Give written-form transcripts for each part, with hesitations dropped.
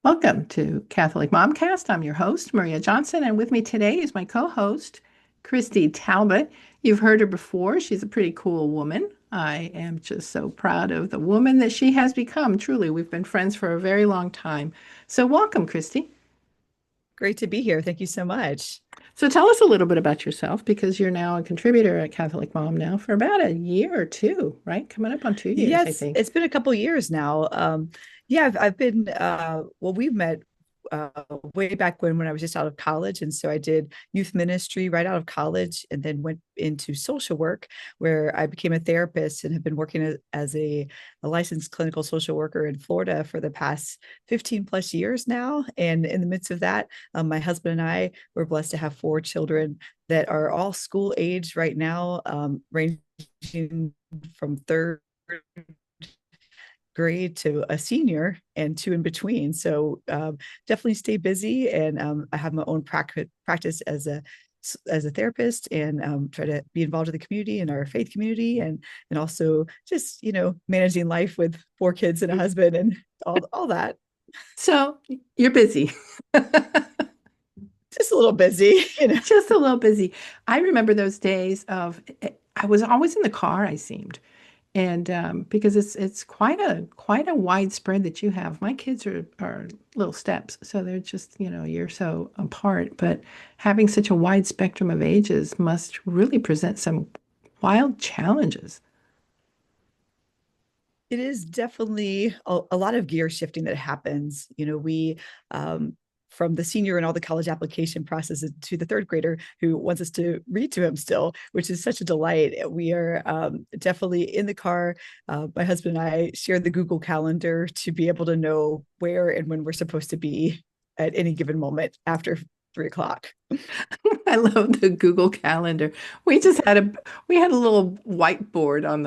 Welcome to Catholic Momcast. I'm your host, Maria Johnson, and with me today is my co-host, Kristi Talbot. You've heard her before. She's a pretty cool woman. I am just so proud of the woman that she has become. Truly, we've been friends for a very long time. So welcome, Kristi. Great to be here. Thank you so much. So tell us a little bit about yourself because you're now a contributor at Catholic Mom now for about a year or two, right? Coming up on 2 years, I Yes, think. it's been a couple years now. Yeah, I've been well, we've met uh, way back when I was just out of college, and so I did youth ministry right out of college, and then went into social work where I became a therapist and have been working as a licensed clinical social worker in Florida for the past 15 plus years now. And in the midst of that, my husband and I were blessed to have four children that are all school age right now, ranging from third grade to a senior and two in between. So definitely stay busy, and I have my own practice as a therapist, and try to be involved in the community and our faith community, and also just managing life with four kids and a husband and all that. So you're busy. Just a little busy. Just a little busy. I remember those days of I was always in the car, I seemed. And because it's quite a widespread that you have. My kids are little steps, so they're just, a year or so apart. But having such a wide spectrum of ages must really present some wild challenges. It is definitely a lot of gear shifting that happens. We from the senior and all the college application process to the third grader who wants us to read to him still, which is such a delight. We are definitely in the car. My husband and I share the Google Calendar to be able to know where and when we're supposed to be at any given moment after 3 o'clock. I love the Google Calendar. We just had a we had a little whiteboard on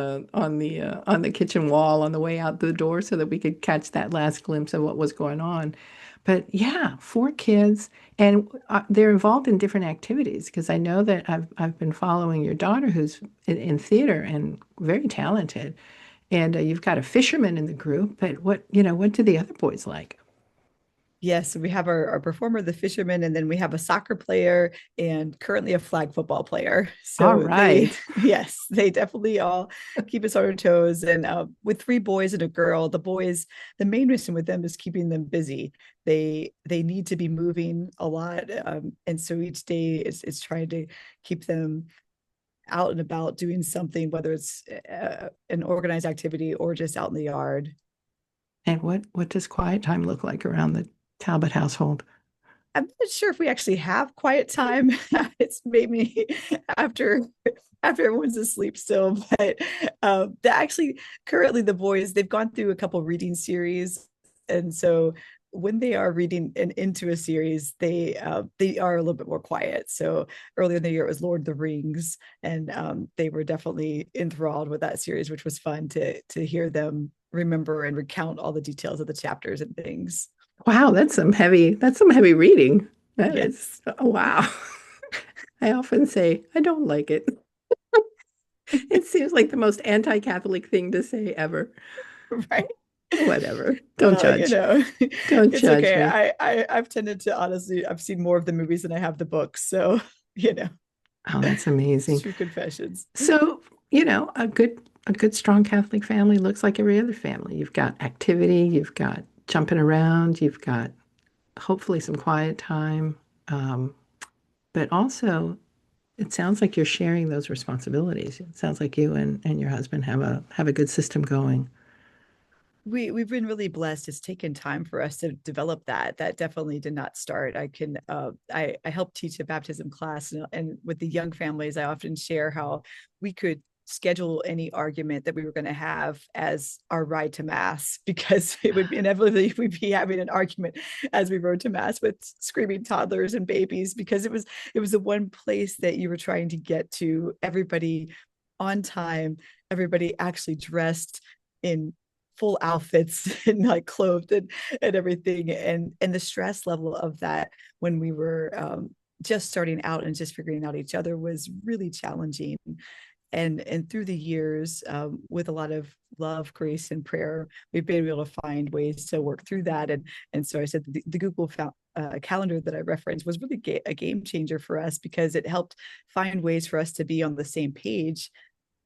the kitchen wall on the way out the door so that we could catch that last glimpse of what was going on. But yeah, four kids, and they're involved in different activities because I know that I've been following your daughter who's in theater and very talented, and you've got a fisherman in the group. But what do the other boys like? Yes, we have our performer, the fisherman, and then we have a soccer player and currently a flag football player. All So they, right. yes, they definitely all keep us on our toes. And with three boys and a girl, the boys, the main mission with them is keeping them busy. They need to be moving a lot, and so each day is trying to keep them out and about doing something, whether it's an organized activity or just out in the yard. And what does quiet time look like around the Talbot household? I'm not sure if we actually have quiet time. It's maybe after after everyone's asleep still, but actually currently the boys they've gone through a couple reading series, and so when they are reading and into a series, they are a little bit more quiet. So earlier in the year it was Lord of the Rings, and they were definitely enthralled with that series, which was fun to hear them remember and recount all the details of the chapters and things. Wow, that's some heavy reading. That is, Yes. oh, wow. I often say I don't like it. It seems like the most anti-Catholic thing to say ever. Right. Whatever. Don't Well, judge. Don't it's judge okay. me. I've tended to honestly, I've seen more of the movies than I have the books. So, you know, Oh, that's it's amazing. true confessions. So, a good strong Catholic family looks like every other family. You've got activity, you've got jumping around, you've got hopefully some quiet time. Um, but also it sounds like you're sharing those responsibilities. It sounds like you and your husband have a good system going. We've been really blessed. It's taken time for us to develop that. That definitely did not start. I help teach a baptism class, and with the young families, I often share how we could schedule any argument that we were going to have as our ride to mass, because it would inevitably we'd be having an argument as we rode to mass with screaming toddlers and babies, because it was the one place that you were trying to get to everybody on time, everybody actually dressed in full outfits and like clothed and everything, and the stress level of that when we were just starting out and just figuring out each other was really challenging. And through the years, with a lot of love, grace, and prayer, we've been able to find ways to work through that. And so I said the Google calendar that I referenced was really a game changer for us, because it helped find ways for us to be on the same page.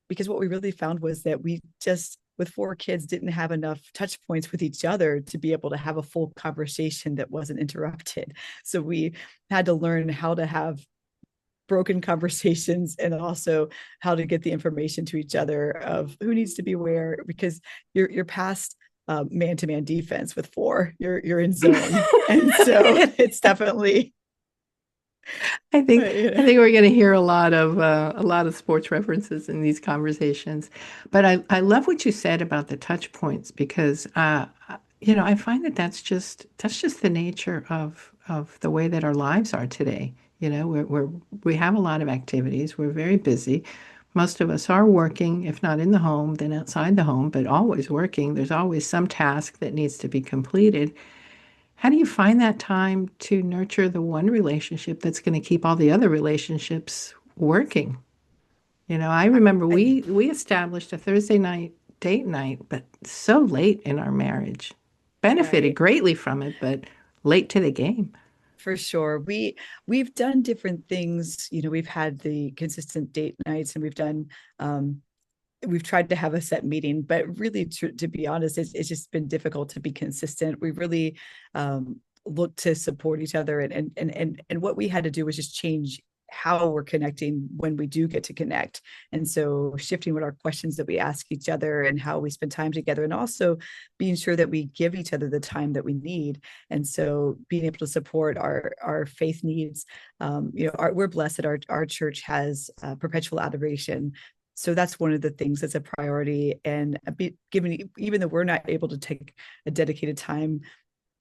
Because what we really found was that we just, with four kids, didn't have enough touch points with each other to be able to have a full conversation that wasn't interrupted. So we had to learn how to have broken conversations, and also how to get the information to each other of who needs to be where, because you're past man-to-man defense with four. You're in zone, and so it's definitely I think you I know. think we're going to hear a lot of sports references in these conversations. But I love what you said about the touch points because I find that that's just the nature of the way that our lives are today. We have a lot of activities. We're very busy. Most of us are working, if not in the home, then outside the home, but always working. There's always some task that needs to be completed. How do you find that time to nurture the one relationship that's going to keep all the other relationships working? I remember I, we established a Thursday night date night, but so late in our marriage. Benefited right. greatly from it, but late to the game. For sure. We've done different things. We've had the consistent date nights, and we've tried to have a set meeting, but really, to be honest, it's just been difficult to be consistent. We really look to support each other, and what we had to do was just change how we're connecting when we do get to connect. And so shifting what our questions that we ask each other and how we spend time together, and also being sure that we give each other the time that we need. And so being able to support our faith needs. We're blessed that our church has perpetual adoration, so that's one of the things that's a priority. And given, even though we're not able to take a dedicated time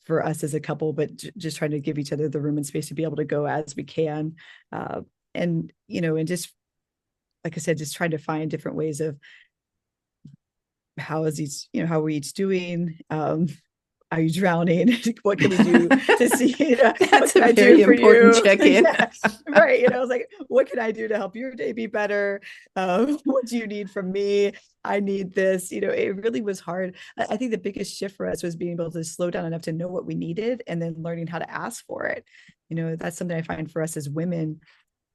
for us as a couple, but just trying to give each other the room and space to be able to go as we can. And just, like I said, just trying to find different ways of how are we each doing? Are you drowning? What can we do to see? What That's can a I do very for important you? check-in. Yeah, right. I was like, what can I do to help your day be better? What do you need from me? I need this. It really was hard. I think the biggest shift for us was being able to slow down enough to know what we needed, and then learning how to ask for it. That's something I find for us as women.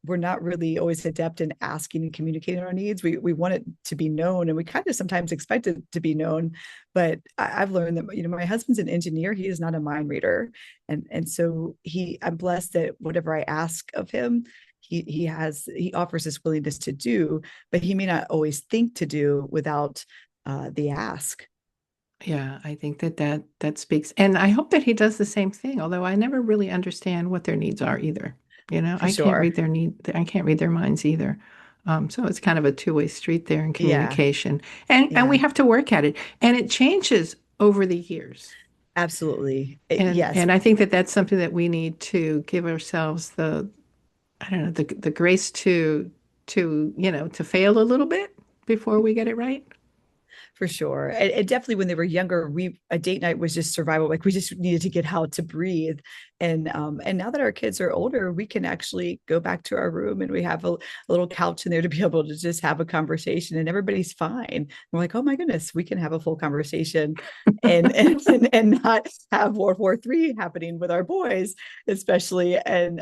We're not really always adept in asking and communicating our needs. We want it to be known, and we kind of sometimes expect it to be known. But I've learned that my husband's an engineer; he is not a mind reader, and so I'm blessed that whatever I ask of him, he offers this willingness to do, but he may not always think to do without the ask. Yeah, I think that speaks. And I hope that he does the same thing, although I never really understand what their needs are either. For I can't sure. read I can't read their minds either. So it's kind of a two-way street there in Yeah. communication. And we Yeah. have to work at it. And it changes over the years. Absolutely. Yes. And I think that that's something that we need to give ourselves I don't know, the grace to fail a little bit before we get it right. For sure. And definitely when they were younger, a date night was just survival. Like we just needed to get out to breathe. And now that our kids are older, we can actually go back to our room, and we have a little couch in there to be able to just have a conversation, and everybody's fine. We're like, oh my goodness, we can have a full conversation and not have World War III happening with our boys, especially. And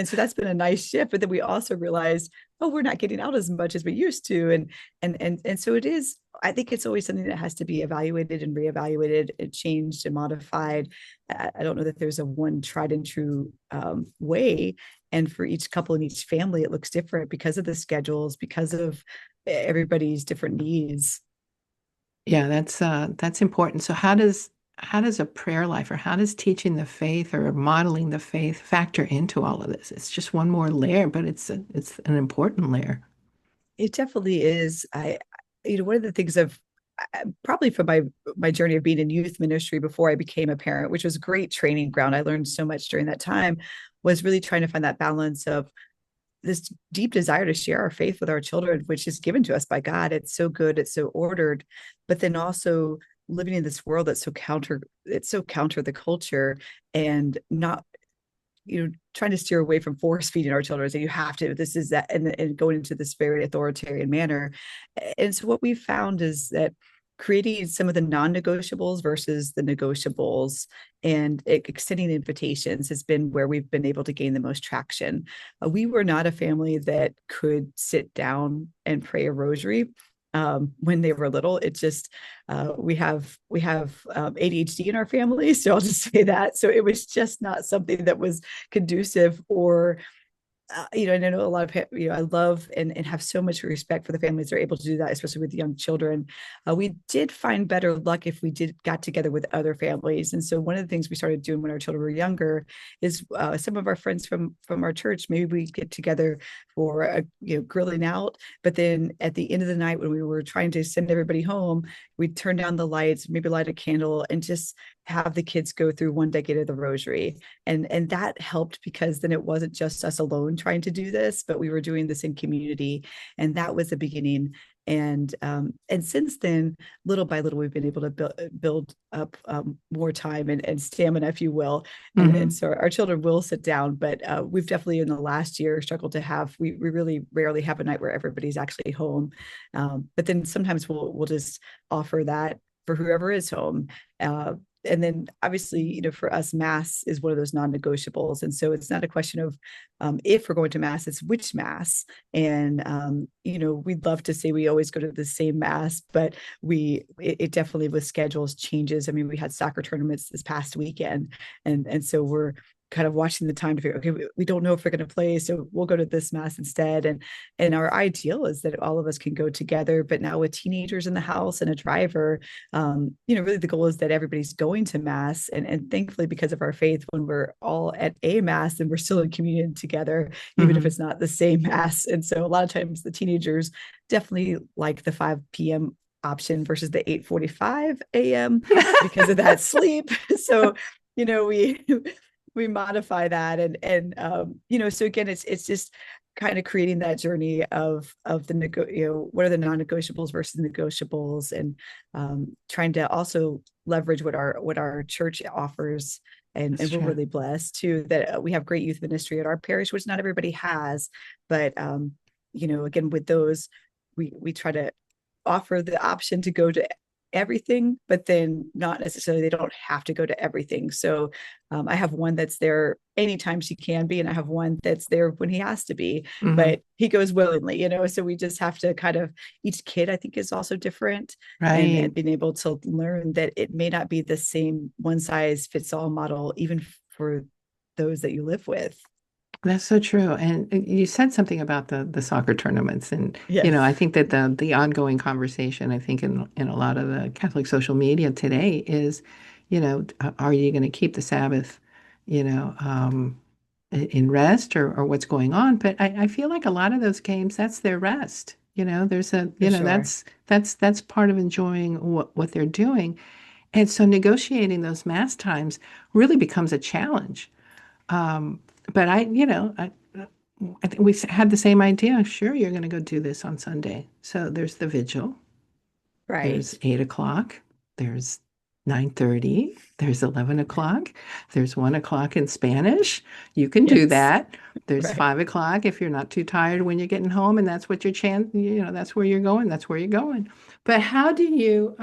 so that's been a nice shift. But then we also realized, oh, we're not getting out as much as we used to. And so it is, I think it's always something that has to be evaluated and reevaluated and changed and modified. I don't know that there's a one tried and true way. And for each couple and each family, it looks different because of the schedules, because of everybody's different needs. Yeah, that's important. So how does a prayer life or how does teaching the faith or modeling the faith factor into all of this? It's just one more layer, but it's an important layer. It definitely is. One of the things of probably from my journey of being in youth ministry before I became a parent, which was great training ground. I learned so much during that time, was really trying to find that balance of this deep desire to share our faith with our children, which is given to us by God. It's so good, it's so ordered, but then also living in this world that's it's so counter the culture, and not trying to steer away from force feeding our children. So you have to, this is that, and going into this very authoritarian manner. And so what we found is that creating some of the non-negotiables versus the negotiables and extending invitations has been where we've been able to gain the most traction. We were not a family that could sit down and pray a rosary when they were little. It just we have ADHD in our family, so I'll just say that. So it was just not something that was conducive or and I know a lot of, I love and have so much respect for the families that are able to do that, especially with young children. We did find better luck if we got together with other families. And so one of the things we started doing when our children were younger is some of our friends from our church, maybe we get together for grilling out. But then at the end of the night, when we were trying to send everybody home, we'd turn down the lights, maybe light a candle, and just have the kids go through one decade of the rosary. And that helped because then it wasn't just us alone trying to do this, but we were doing this in community. And that was the beginning. And since then, little by little, we've been able to build up more time and stamina, if you will. And so our children will sit down, but we've definitely in the last year struggled to have, we really rarely have a night where everybody's actually home. But then sometimes we'll just offer that for whoever is home. And then obviously, for us, Mass is one of those non-negotiables. And so it's not a question of if we're going to Mass, it's which Mass. And, we'd love to say we always go to the same Mass, but it definitely with schedules changes. I mean, we had soccer tournaments this past weekend. And so we're kind of watching the time to figure, okay, we don't know if we're going to play, so we'll go to this Mass instead. And our ideal is that all of us can go together, but now with teenagers in the house and a driver, really the goal is that everybody's going to Mass. And thankfully, because of our faith, when we're all at a Mass and we're still in communion together, even if it's not the same Mass. And so a lot of times the teenagers definitely like the 5 p.m. option versus the 8:45 a.m. because of that sleep. So, we modify that so again it's just kind of creating that journey of the what are the non-negotiables versus negotiables, and trying to also leverage what our church offers. And we're really blessed too that we have great youth ministry at our parish, which not everybody has, but again with those we try to offer the option to go to everything, but then not necessarily, they don't have to go to everything. So I have one that's there anytime she can be, and I have one that's there when he has to be, but he goes willingly, so we just have to kind of, each kid I think is also different, and being able to learn that it may not be the same one size fits all model, even for those that you live with. That's so true. And you said something about the soccer tournaments. And, Yes. I think that the ongoing conversation, I think in a lot of the Catholic social media today is, are you going to keep the Sabbath, in rest, or what's going on? But I feel like a lot of those games, that's their rest. There's Sure. that's part of enjoying what they're doing. And so negotiating those mass times really becomes a challenge. But I think we had the same idea. Sure, you're going to go do this on Sunday. So there's the vigil. Right. There's 8 o'clock. There's 9:30. There's 11 o'clock. There's 1 o'clock in Spanish. You can do Yes. that. There's Right. 5 o'clock if you're not too tired when you're getting home, and that's what your chance. That's where you're going. That's where you're going. But how do you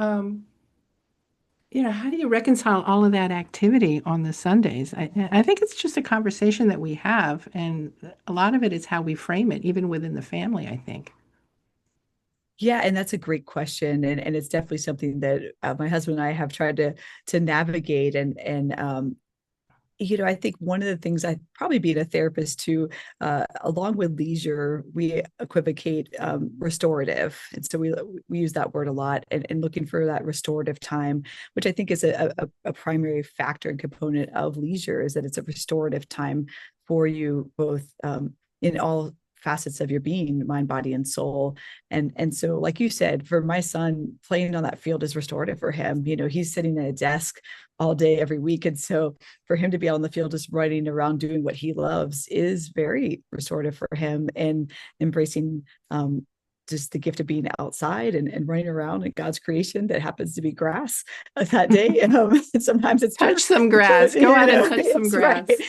reconcile all of that activity on the Sundays? I think it's just a conversation that we have, and a lot of it is how we frame it, even within the family, I think. Yeah, and that's a great question, and it's definitely something that my husband and I have tried to navigate, and I think one of the things, I probably being a therapist too, along with leisure, we equivocate restorative, and so we use that word a lot, and looking for that restorative time, which I think is a primary factor and component of leisure, is that it's a restorative time for you both in all facets of your being, mind, body, and soul. And so, like you said, for my son, playing on that field is restorative for him. He's sitting at a desk all day every week, and so for him to be out on the field just running around doing what he loves is very restorative for him, and embracing just the gift of being outside and running around in God's creation that happens to be grass that day. And sometimes it's Touch dirt, some but grass. Go out and touch some it's right, grass.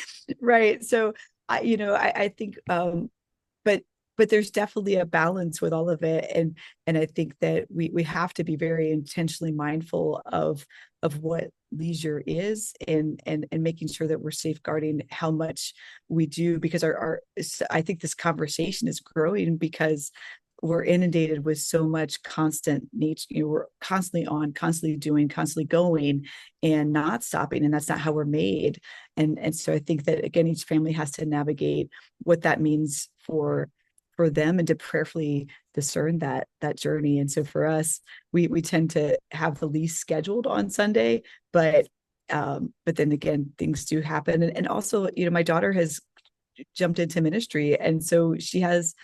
right. So I think, but there's definitely a balance with all of it, and I think that we have to be very intentionally mindful of what leisure is, and making sure that we're safeguarding how much we do, because our I think this conversation is growing because we're inundated with so much constant nature. We're constantly on, constantly doing, constantly going, and not stopping. And that's not how we're made. And so I think that, again, each family has to navigate what that means for them, and to prayerfully discern that journey. And so for us, we tend to have the least scheduled on Sunday, but then again, things do happen. And also, my daughter has jumped into ministry, and so she has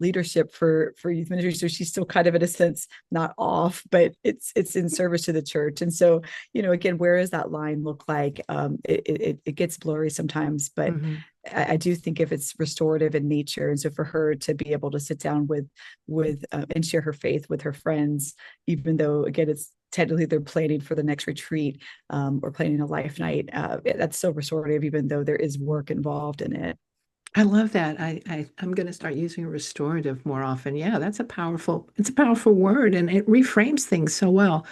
leadership for youth ministry, so she's still kind of, in a sense, not off, but it's in service to the church. And so, again, where does that line look like? It gets blurry sometimes, but Mm-hmm. I do think if it's restorative in nature, and so for her to be able to sit down with and share her faith with her friends, even though, again, it's technically they're planning for the next retreat, or planning a life night, that's so restorative, even though there is work involved in it. I love that. I'm going to start using restorative more often. Yeah, it's a powerful word, and it reframes things so well.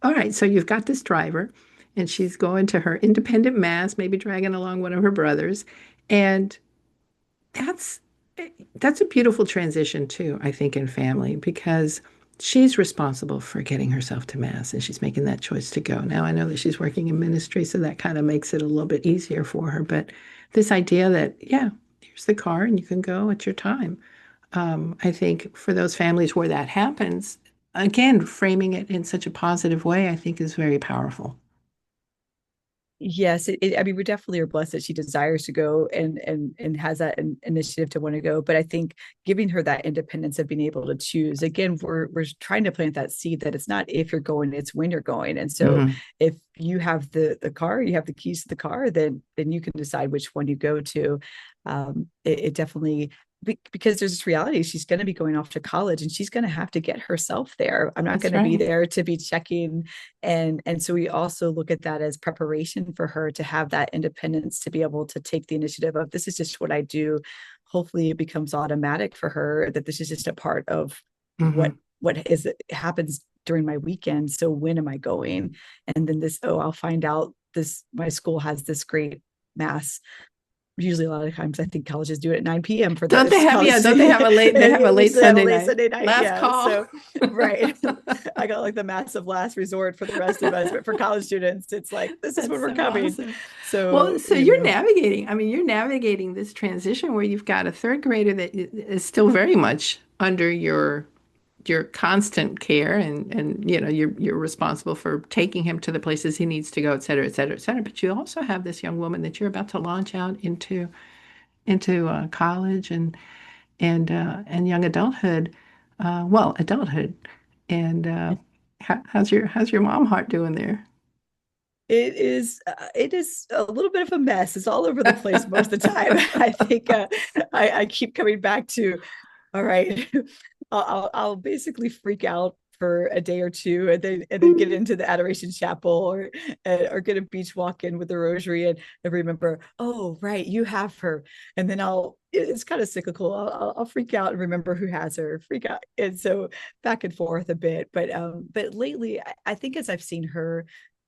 All right, so you've got this driver, and she's going to her independent mass, maybe dragging along one of her brothers, and that's that's a beautiful transition too, I think, in family, because she's responsible for getting herself to mass, and she's making that choice to go. Now, I know that she's working in ministry, so that kind of makes it a little bit easier for her. But this idea that, yeah, here's the car and you can go at your time. I think for those families where that happens, again, framing it in such a positive way, I think is very powerful. Yes, I mean, we definitely are blessed that she desires to go, and has that initiative to want to go. But I think giving her that independence of being able to choose, again, we're trying to plant that seed that it's not if you're going, it's when you're going. And so Hmm. if you have the car, you have the keys to the car, then you can decide which one you go to. It definitely, because there's this reality, she's going to be going off to college, and she's going to have to get herself there. I'm not That's going to be right. there to be checking. And so we also look at that as preparation for her to have that independence, to be able to take the initiative of, this is just what I do. Hopefully it becomes automatic for her that this is just a part of what Hmm. happens during my weekend. So when am I going? And then I'll find out this, my school has this great mass. Usually a lot of times I think colleges do it at 9 p.m. for Don't they this have, college yeah, don't they student. have a late, they have a We late still have a Sunday late night. Sunday night. Last Yeah. call. So, right. I got like the massive last resort for the rest of us, but for college students, it's like, this is when That's we're so coming. awesome. Well, So, so you're navigating, I mean, you're navigating this transition where you've got a third grader that is still very much under your constant care, and you're responsible for taking him to the places he needs to go, et cetera, et cetera, et cetera. But you also have this young woman that you're about to launch out into college and young adulthood, well, adulthood. And how's your mom heart doing there? it is a little bit of a mess. It's all over the place most of the time. I think I keep coming back to, all right, I'll basically freak out for a day or two, and then get into the Adoration Chapel, or get a beach walk in with the Rosary, and remember, oh right, you have her. And then it's kind of cyclical. I'll freak out and remember who has her, freak out, and so back and forth a bit. But lately, I think as I've seen her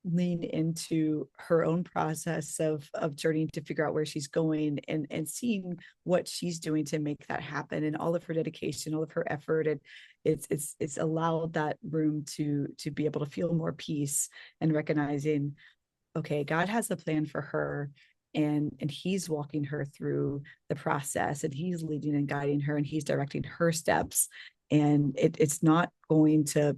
lean into her own process of journeying to figure out where she's going, and seeing what she's doing to make that happen, and all of her dedication, all of her effort, and it's allowed that room to be able to feel more peace, and recognizing, okay, God has a plan for her, and he's walking her through the process, and he's leading and guiding her, and he's directing her steps. And it's not going to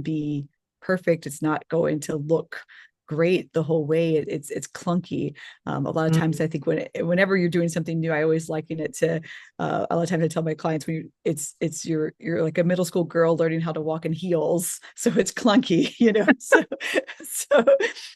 be perfect. It's not going to look great the whole way. It's clunky. A lot of times I Mm. think whenever you're doing something new, I always liken it to, a lot of times I tell my clients, it's you're like a middle school girl learning how to walk in heels, so it's clunky, so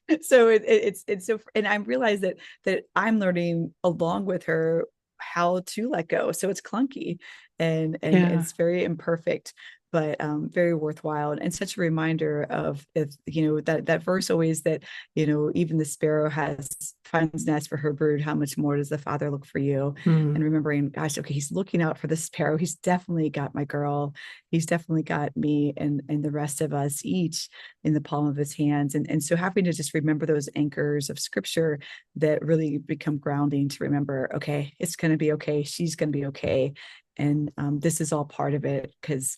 it's so, and I realize that I'm learning along with her how to let go, so it's clunky. and Yeah. it's very imperfect, but very worthwhile, and such a reminder of, if you know, that verse always, that even the sparrow has finds nest for her brood, how much more does the Father look for you? Mm. And remembering, gosh, okay, he's looking out for the sparrow. He's definitely got my girl. He's definitely got me and the rest of us each in the palm of his hands. And so having to just remember those anchors of scripture that really become grounding, to remember, okay, it's going to be okay. She's going to be okay. And this is all part of it, because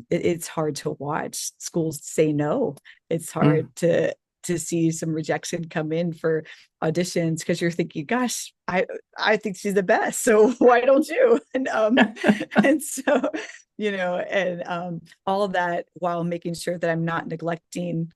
it's hard to watch schools say no. It's Mm. hard to see some rejection come in for auditions, because you're thinking, gosh, I think she's the best, so why don't you? And so and all of that, while making sure that I'm not neglecting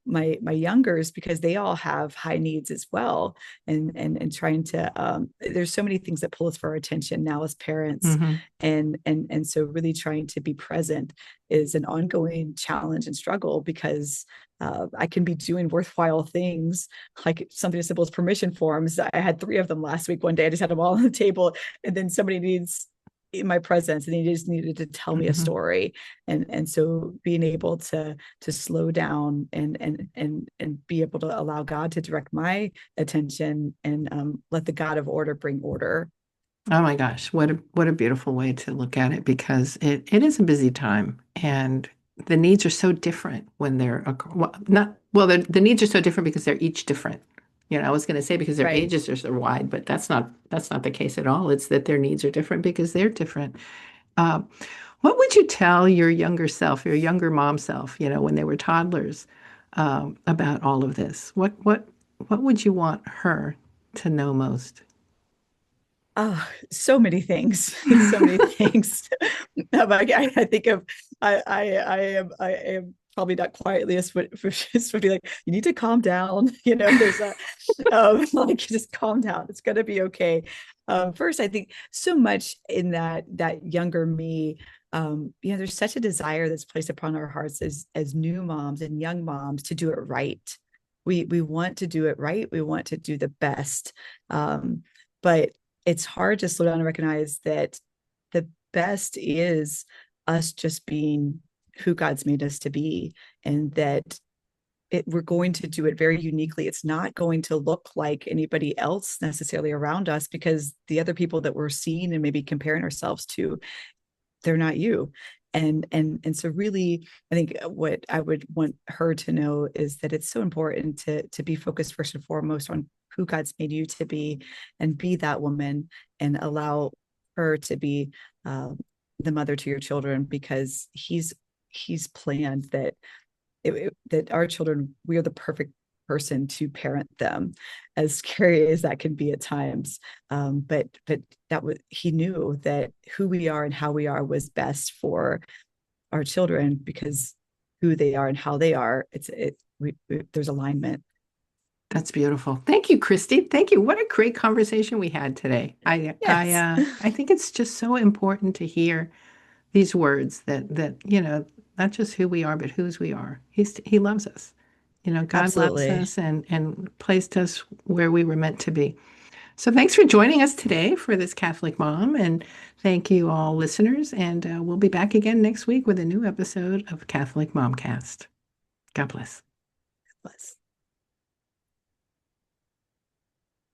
my youngers, because they all have high needs as well, and trying to there's so many things that pull us for our attention now as parents, Hmm. and so really trying to be present is an ongoing challenge and struggle, because I can be doing worthwhile things, like something as simple as permission forms. I had 3 of them last week. One day I just had them all on the table, and then somebody needs in my presence, and he just needed to tell me a Hmm. story. And so being able to slow down and be able to allow God to direct my attention, and let the God of order bring order. Oh my gosh, what a beautiful way to look at it, because it is a busy time, and the needs are so different when they're well, not well the needs are so different because they're each different. I was going to say because their Right. ages are so wide, but that's not the case at all. It's that their needs are different because they're different. Uh, what would you tell your younger self, your younger mom self, when they were toddlers, about all of this? What would you want her to know most? Oh, so many things, so many things. I think of, I am probably not quietly as would be like, you need to calm down. There's a like, just calm down. It's gonna be okay. First, I think so much in that younger me. There's such a desire that's placed upon our hearts as new moms and young moms to do it right. We want to do it right. We want to do the best. But it's hard to slow down and recognize that the best is us just being who God's made us to be, and that we're going to do it very uniquely. It's not going to look like anybody else necessarily around us, because the other people that we're seeing and maybe comparing ourselves to, they're not you. And so really, I think what I would want her to know is that it's so important to be focused first and foremost on who God's made you to be, and be that woman, and allow her to be the mother to your children, because he's planned that our children, we are the perfect person to parent them, as scary as that can be at times. But that was, he knew that who we are and how we are was best for our children, because who they are and how they are, there's alignment. That's beautiful. Thank you, Kristi. Thank you. What a great conversation we had today. Yes, I think it's just so important to hear these words that not just who we are, but whose we are. He loves us. God loves absolutely. us and placed us where we were meant to be. So thanks for joining us today for this Catholic Mom, and thank you all listeners. And we'll be back again next week with a new episode of Catholic Momcast. God bless. Bless.